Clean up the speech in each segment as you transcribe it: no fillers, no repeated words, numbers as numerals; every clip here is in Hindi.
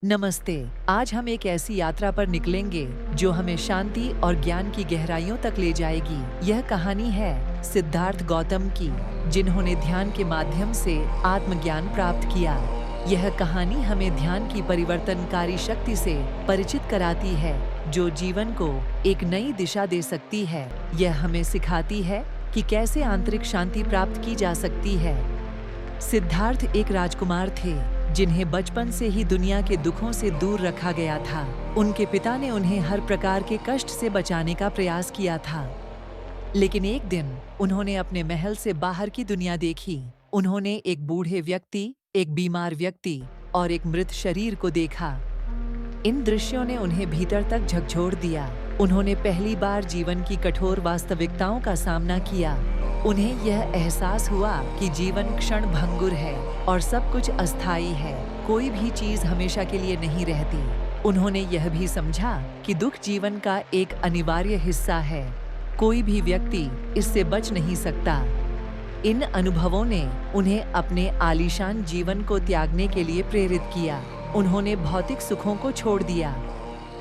नमस्ते। आज हम एक ऐसी यात्रा पर निकलेंगे जो हमें शांति और ज्ञान की गहराइयों तक ले जाएगी। यह कहानी है सिद्धार्थ गौतम की, जिन्होंने ध्यान के माध्यम से आत्मज्ञान प्राप्त किया। यह कहानी हमें ध्यान की परिवर्तनकारी शक्ति से परिचित कराती है, जो जीवन को एक नई दिशा दे सकती है। यह हमें सिखाती है कि कैसे आंतरिक शांति प्राप्त की जा सकती है। सिद्धार्थ एक राजकुमार थे, जिन्हें बचपन से ही दुनिया के दुखों से दूर रखा गया था। उनके पिता ने उन्हें हर प्रकार के कष्ट से बचाने का प्रयास किया था। लेकिन एक दिन उन्होंने अपने महल से बाहर की दुनिया देखी। उन्होंने एक बूढ़े व्यक्ति, एक बीमार व्यक्ति और एक मृत शरीर को देखा। इन दृश्यों ने उन्हें भीतर तक झकझोर दिया। उन्होंने पहली बार जीवन की कठोर वास्तविकताओं का सामना किया। उन्हें यह एहसास हुआ कि जीवन क्षण भंगुर है और सब कुछ अस्थायी है। कोई भी चीज हमेशा के लिए नहीं रहती। उन्होंने यह भी समझा कि दुख जीवन का एक अनिवार्य हिस्सा है। कोई भी व्यक्ति इससे बच नहीं सकता। इन अनुभवों ने उन्हें अपने आलीशान जीवन को त्यागने के लिए प्रेरित किया। उन्होंने भौतिक सुखों को छोड़ दिया।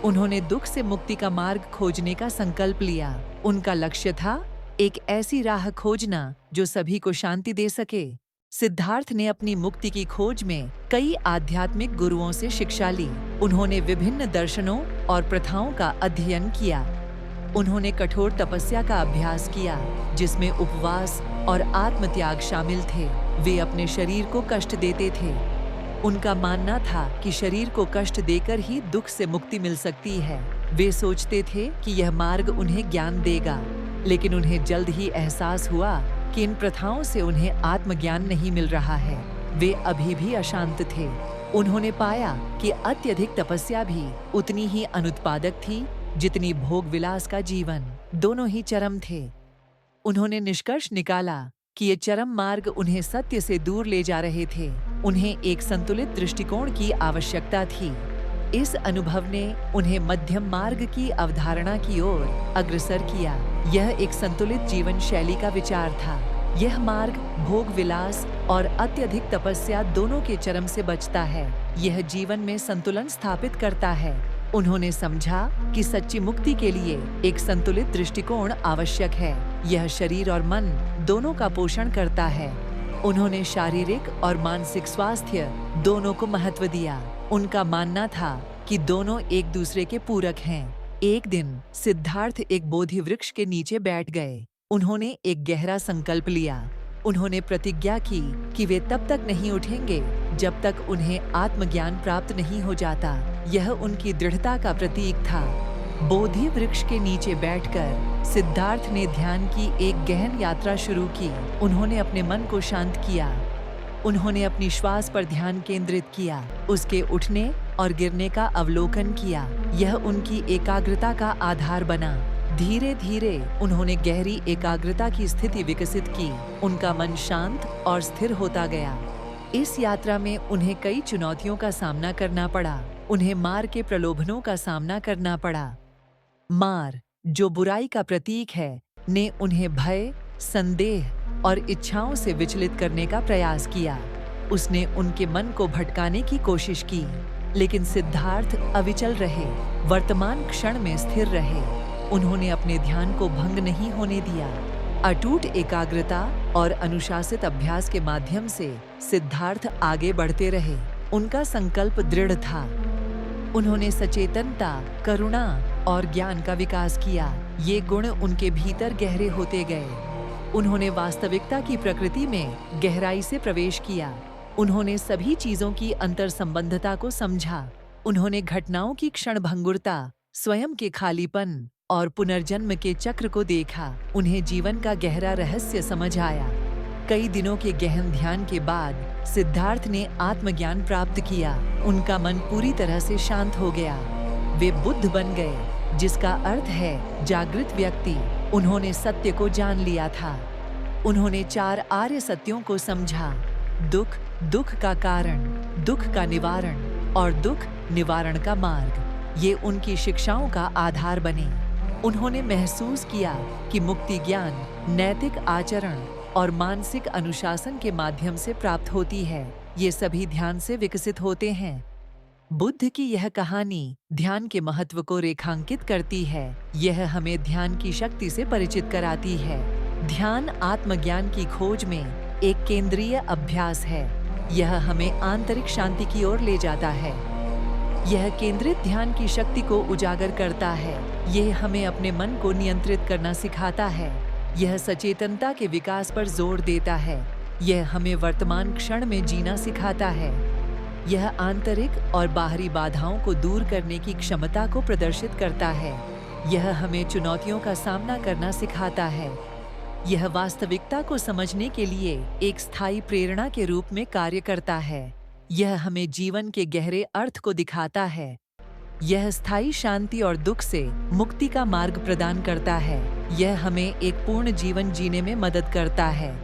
उन्होंने दुख से मुक्ति का मार्ग खोजने का संकल्प लिया। उनका लक्ष्य था एक ऐसी राह खोजना जो सभी को शांति दे सके। सिद्धार्थ ने अपनी मुक्ति की खोज में कई आध्यात्मिक गुरुओं से शिक्षा ली। उन्होंने विभिन्न दर्शनों और प्रथाओं का अध्ययन किया। उन्होंने कठोर तपस्या का अभ्यास किया, जिसमें उपवास और आत्मत्याग शामिल थे। वे अपने शरीर को कष्ट देते थे। उनका मानना था कि शरीर को कष्ट देकर ही दुख से मुक्ति मिल सकती है। वे सोचते थे कि यह मार्ग उन्हें ज्ञान देगा, लेकिन उन्हें जल्द ही एहसास हुआ कि इन प्रथाओं से उन्हें आत्मज्ञान नहीं मिल रहा है। वे अभी भी अशांत थे। उन्होंने पाया कि अत्यधिक तपस्या भी उतनी ही अनुत्पादक थी जितनी भोग विलास का जीवन। दोनों ही चरम थे। उन्होंने निष्कर्ष निकाला कि ये चरम मार्ग उन्हें सत्य से दूर ले जा रहे थे। उन्हें एक संतुलित दृष्टिकोण की आवश्यकता थी। इस अनुभव ने उन्हें मध्यम मार्ग की अवधारणा की ओर अग्रसर किया। यह एक संतुलित जीवन शैली का विचार था। यह मार्ग भोग विलास और अत्यधिक तपस्या दोनों के चरम से बचता है। यह जीवन में संतुलन स्थापित करता है। उन्होंने समझा कि सच्ची मुक्ति के लिए एक संतुलित दृष्टिकोण आवश्यक है। यह शरीर और मन दोनों का पोषण करता है। उन्होंने शारीरिक और मानसिक स्वास्थ्य दोनों को महत्व दिया। उनका मानना था कि दोनों एक दूसरे के पूरक हैं। एक दिन सिद्धार्थ एक बोधि वृक्ष के नीचे बैठ गए। उन्होंने एक गहरा संकल्प लिया। उन्होंने प्रतिज्ञा की कि वे तब तक नहीं उठेंगे जब तक उन्हें आत्मज्ञान प्राप्त नहीं हो जाता। यह उनकी दृढ़ता का प्रतीक था। बोधि वृक्ष के नीचे बैठकर सिद्धार्थ ने ध्यान की एक गहन यात्रा शुरू की। उन्होंने अपने मन को शांत किया। उन्होंने अपनी श्वास पर ध्यान केंद्रित किया, उसके उठने और गिरने का अवलोकन किया। यह उनकी एकाग्रता का आधार बना। धीरे धीरे उन्होंने गहरी एकाग्रता की स्थिति विकसित की। उनका मन शांत और स्थिर होता गया। इस यात्रा में उन्हें कई चुनौतियों का सामना करना पड़ा। उन्हें मार के प्रलोभनों का सामना करना पड़ा। मार, जो बुराई का प्रतीक है, ने उन्हें भय, संदेह और इच्छाओं से विचलित करने का प्रयास किया। उसने उनके मन को भटकाने की कोशिश की, लेकिन सिद्धार्थ अविचल रहे, वर्तमान क्षण में स्थिर रहे। उन्होंने अपने ध्यान को भंग नहीं होने दिया। अटूट एकाग्रता और अनुशासित अभ्यास के माध्यम से सिद्धार्थ आगे बढ़ते रहे। उनका संकल्प दृढ़ था। उन्होंने सचेतनता, करुणा और ज्ञान का विकास किया। ये गुण उनके भीतर गहरे होते गए। उन्होंने वास्तविकता की प्रकृति में गहराई से प्रवेश किया। उन्होंने सभी चीजों की अंतर संबंधता को समझा। उन्होंने घटनाओं की क्षणभंगुरता, स्वयं के खालीपन और पुनर्जन्म के चक्र को देखा। उन्हें जीवन का गहरा रहस्य समझ आया। कई दिनों के गहन ध्यान के बाद सिद्धार्थ ने आत्मज्ञान प्राप्त किया। उनका मन पूरी तरह से शांत हो गया। वे बुद्ध बन गए, जिसका अर्थ है जागृत व्यक्ति। उन्होंने सत्य को जान लिया था। उन्होंने 4 आर्य सत्यों को समझा: दुख, दुख का कारण, दुख का निवारण और दुख निवारण का मार्ग। ये उनकी शिक्षाओं का आधार बने। उन्होंने महसूस किया कि मुक्ति ज्ञान, नैतिक आचरण और मानसिक अनुशासन के माध्यम से प्राप्त होती है। ये सभी ध्यान से विकसित होते हैं। बुद्ध की यह कहानी ध्यान के महत्व को रेखांकित करती है। यह हमें ध्यान की शक्ति से परिचित कराती है। ध्यान आत्मज्ञान की खोज में एक केंद्रीय अभ्यास है। यह हमें आंतरिक शांति की ओर ले जाता है। यह केंद्रित ध्यान की शक्ति को उजागर करता है। यह हमें अपने मन को नियंत्रित करना सिखाता है। यह सचेतनता के विकास पर जोर देता है। यह हमें वर्तमान क्षण में जीना सिखाता है। यह आंतरिक और बाहरी बाधाओं को दूर करने की क्षमता को प्रदर्शित करता है। यह हमें चुनौतियों का सामना करना सिखाता है। यह वास्तविकता को समझने के लिए एक स्थायी प्रेरणा के रूप में कार्य करता है। यह हमें जीवन के गहरे अर्थ को दिखाता है। यह स्थायी शांति और दुख से मुक्ति का मार्ग प्रदान करता है। यह हमें एक पूर्ण जीवन जीने में मदद करता है।